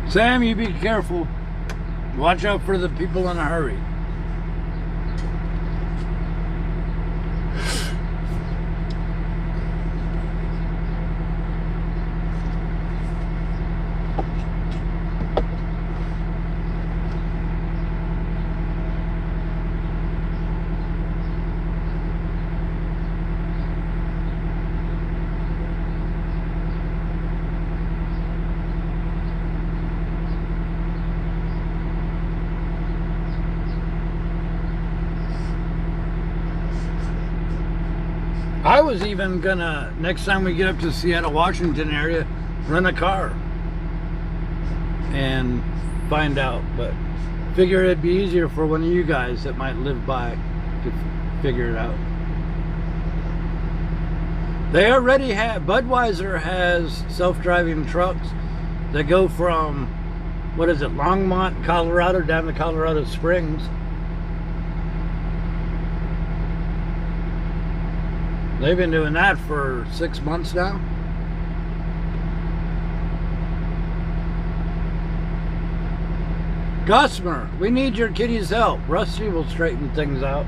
Sam, you be careful. Watch out for the people in a hurry. I was even gonna, next time we get up to Seattle, Washington area, rent a car and find out, but figure it'd be easier for one of you guys that might live by to figure it out. They already have, Budweiser has self-driving trucks that go from, what is it, Longmont, Colorado down to Colorado Springs. They've been doing that for 6 months now. Gossamer, we need your kitty's help. Rusty will straighten things out.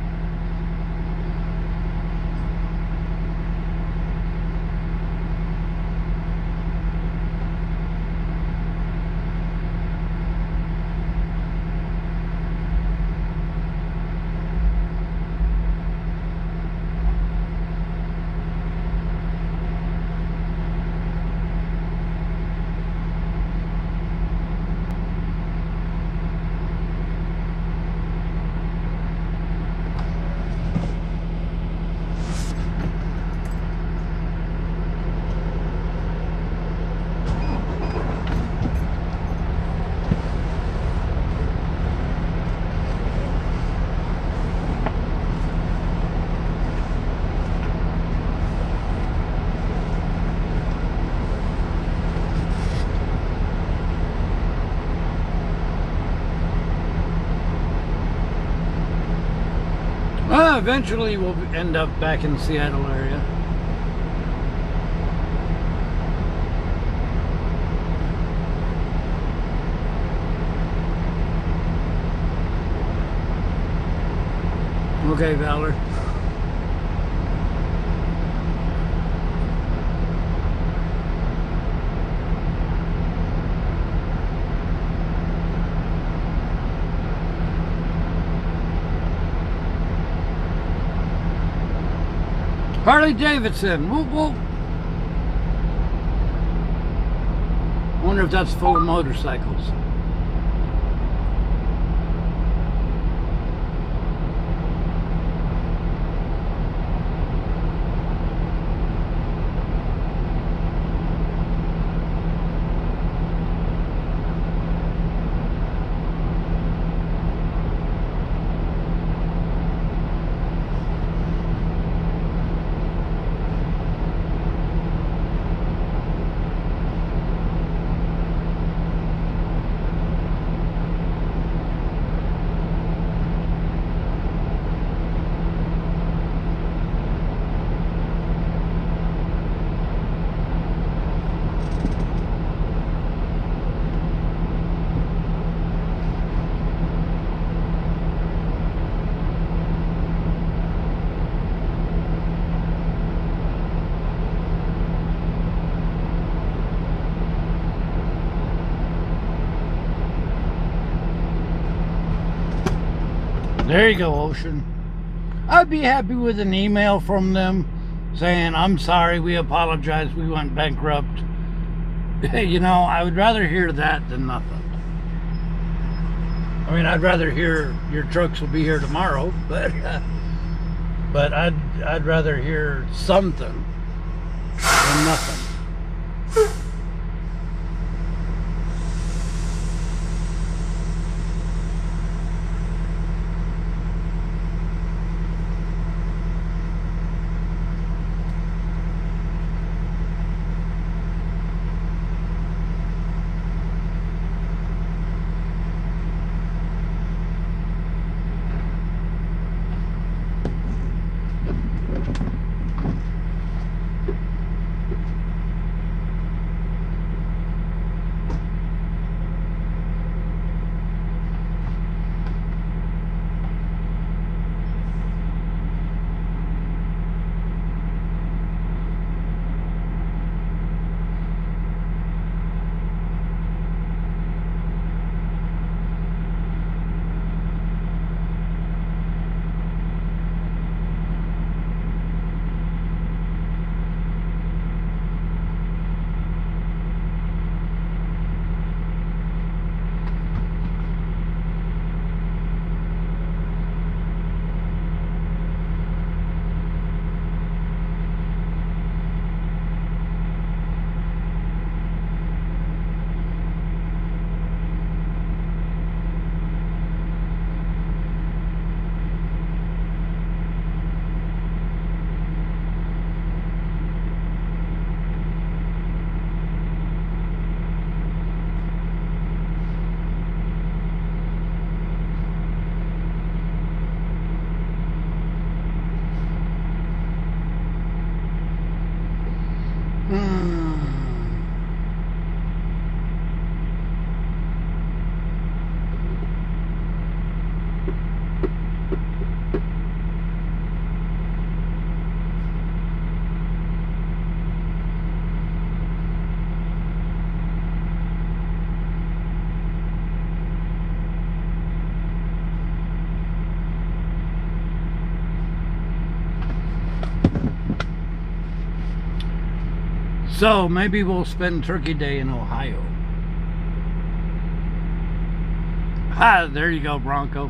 Yeah, eventually we'll end up back in the Seattle area. Okay, Valor. Harley Davidson. Whoop whoop. Wonder if that's full of motorcycles. There you go, Ocean. I'd be happy with an email from them saying, I'm sorry, we apologize, we went bankrupt. You know, I would rather hear that than nothing. I mean, I'd rather hear your trucks will be here tomorrow, but I'd rather hear something than nothing. So maybe we'll spend Turkey Day in Ohio. Ah, there you go, Bronco.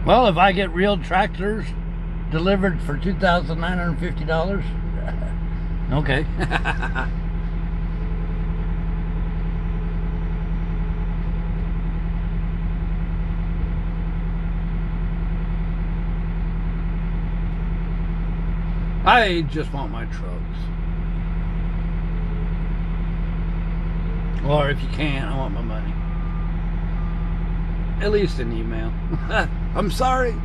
Well, if I get real tractors delivered for $2,950, okay. I just want my trucks. Or if you can't, I want my money. At least an email. I'm sorry,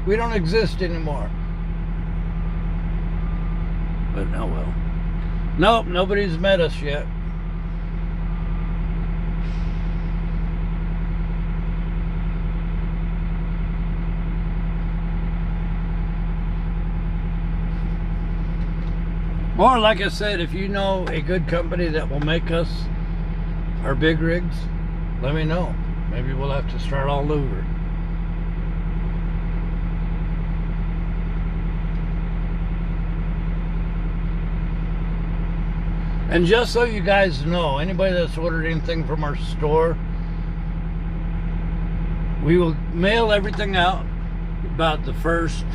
we don't exist anymore. But oh well. Nope, nobody's met us yet. Or like I said, if you know a good company that will make us our big rigs, let me know. Maybe we'll have to start all over. And just so you guys know, anybody that's ordered anything from our store, we will mail everything out about the first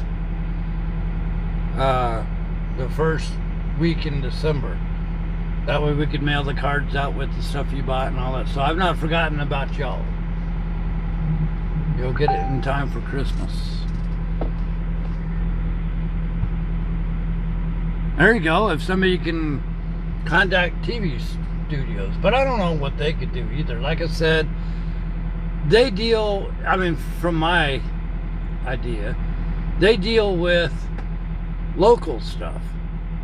week in December. That way we could mail the cards out with the stuff you bought and all that. So I've not forgotten about y'all. You'll get it in time for Christmas. There you go. If somebody can contact TV studios, but I don't know what they could do either. Like I said, they deal, I mean, from my idea, they deal with local stuff,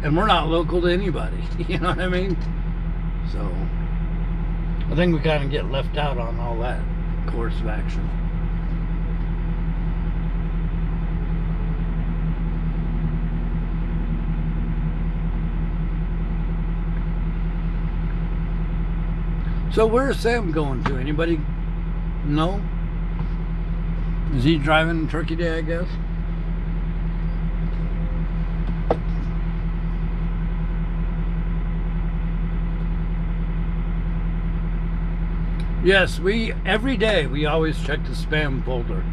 and we're not local to anybody. You know what I mean? So I think we kind of get left out on all that course of action. So where's Sam going to? Anybody know? Is he driving Turkey Day, I guess? Yes, every day we always check the spam folder.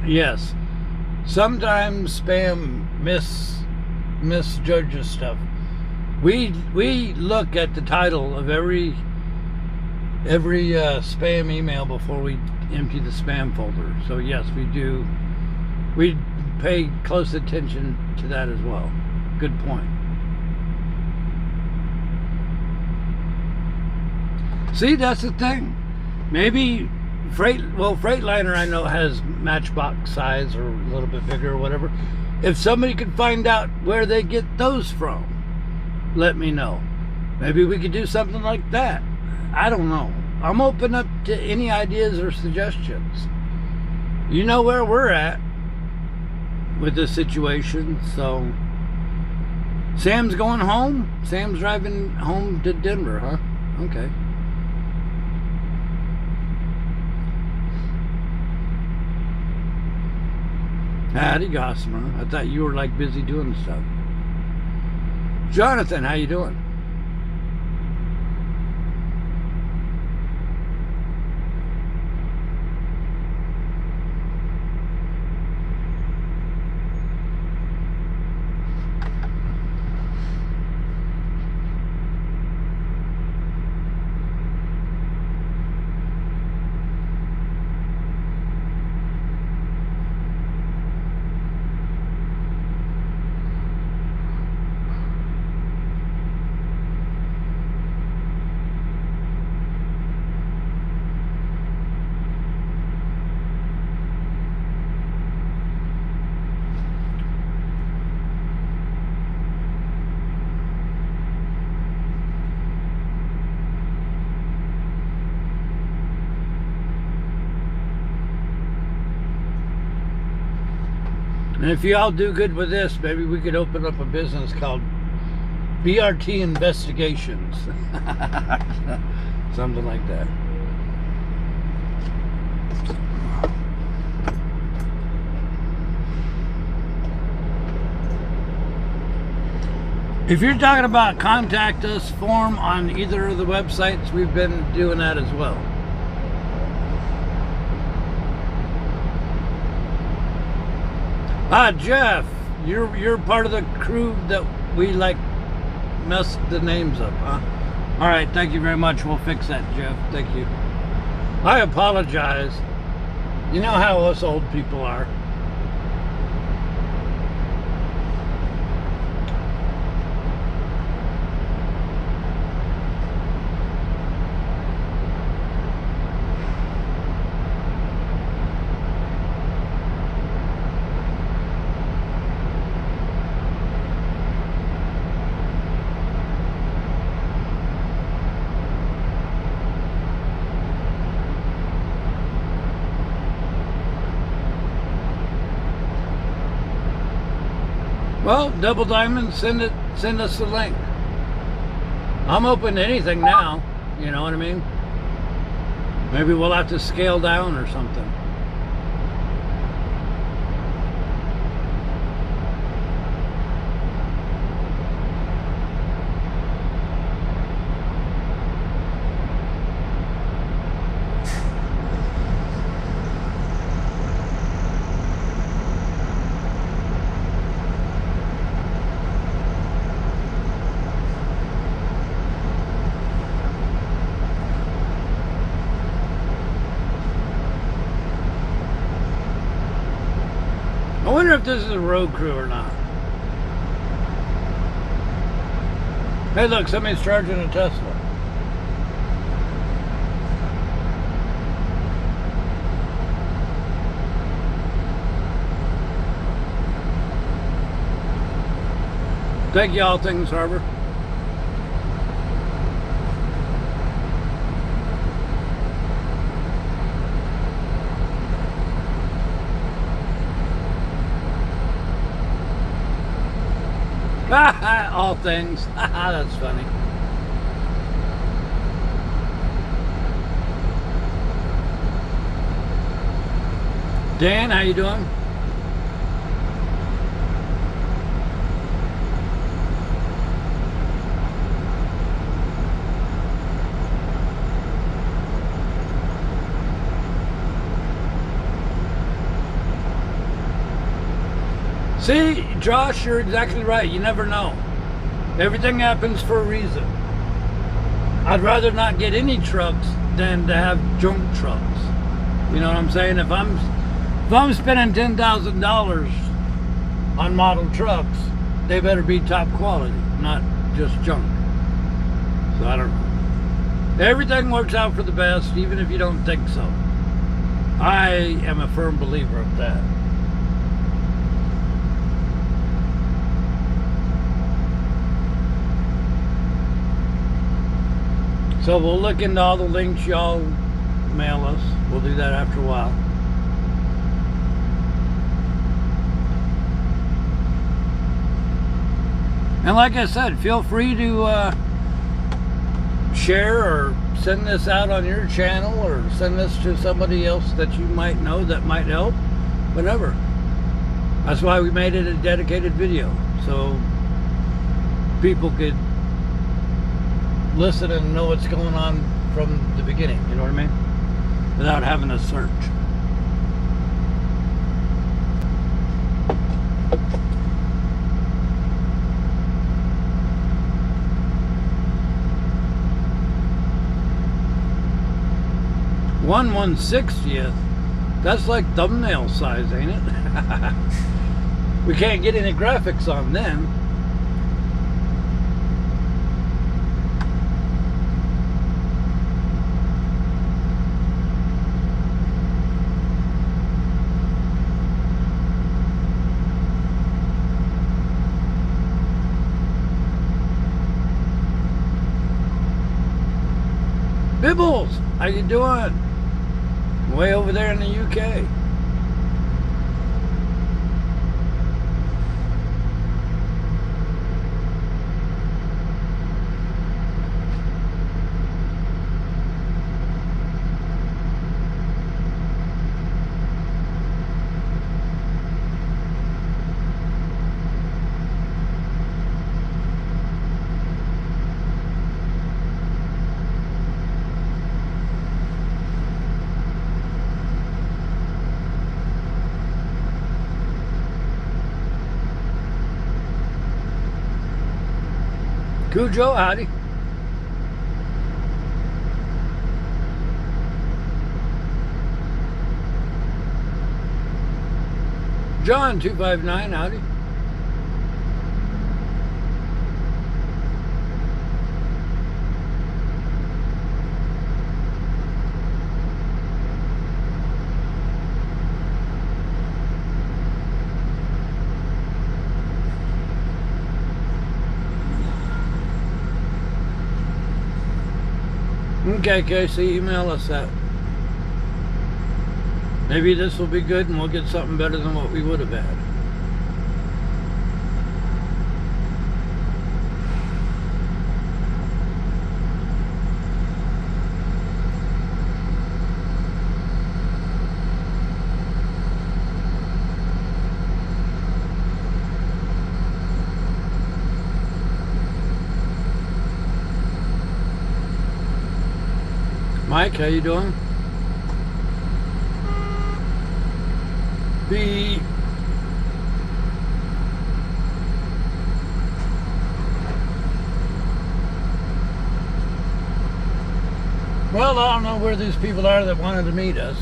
Yes, sometimes spam misjudges stuff. We look at the title of every spam email before we empty the spam folder. So yes, we do. We pay close attention to that as well. Good point. See, that's the thing. Maybe Freightliner I know has Matchbox size or a little bit bigger or whatever. If somebody could find out where they get those from, let me know. Maybe we could do something like that. I don't know. I'm open up to any ideas or suggestions. You know where we're at with this situation, so Sam's going home? Sam's driving home to Denver, huh? Okay. Howdy, Gossamer. I thought you were like busy doing stuff. Jonathan, how you doing? And if you all do good with this, maybe we could open up a business called BRT Investigations. Something like that. If you're talking about contact us form on either of the websites, we've been doing that as well. Jeff, you're part of the crew that we like messed the names up, huh? All right, thank you very much. We'll fix that, Jeff. Thank you. I apologize. You know how us old people are. Well, Double Diamond, send us the link. I'm open to anything now, you know what I mean? Maybe we'll have to scale down or something. I wonder if this is a road crew or not. Hey look, somebody's charging a Tesla. Thank you, All Things Harbor. All Things. That's funny. Dan, how you doing? See, Josh, you're exactly right. You never know. Everything happens for a reason. I'd rather not get any trucks than to have junk trucks. You know what I'm saying? If I'm spending $10,000 on model trucks, they better be top quality, not just junk. So I don't know. Everything works out for the best, even if you don't think so. I am a firm believer of that. So we'll look into all the links y'all mail us. We'll do that after a while. And like I said, feel free to share or send this out on your channel or send this to somebody else that you might know that might help. Whatever. That's why we made it a dedicated video. So people could listen and know what's going on from the beginning, you know what I mean? Without having to search. One 1/60th, that's like thumbnail size, ain't it? We can't get any graphics on them. Bibbles, how you doing? Way over there in the UK. Cujo, howdy. John 259, howdy. Okay, Casey, email us that. Maybe this will be good and we'll get something better than what we would have had. Mike, how you doing? B. Well, I don't know where these people are that wanted to meet us.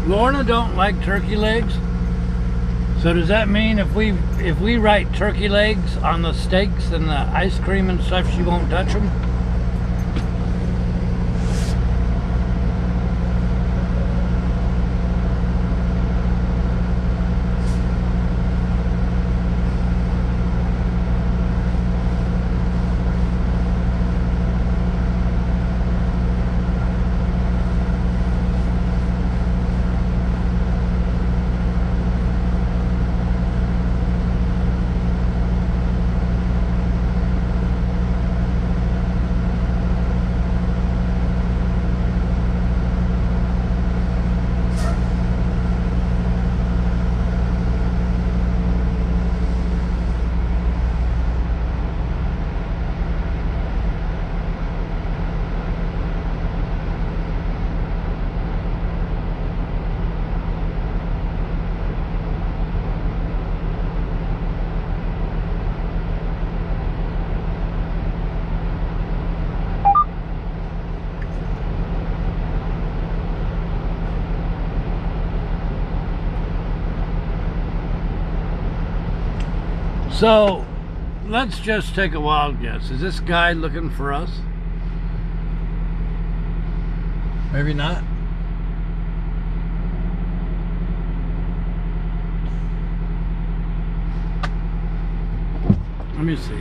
Lorna don't like turkey legs. So does that mean if we write turkey legs on the steaks and the ice cream and stuff, she won't touch them? So, let's just take a wild guess. Is this guy looking for us? Maybe not. Let me see.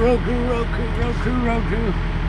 Roku, Roku, Roku, Roku.